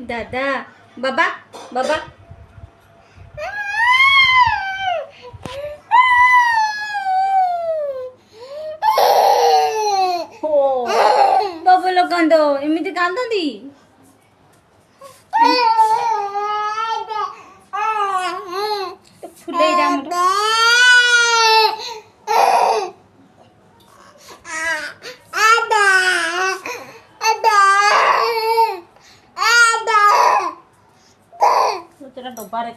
दादा बाबा बाबा बाबा लोग कांद एमती कांदी फुले तेरा डब्बा रे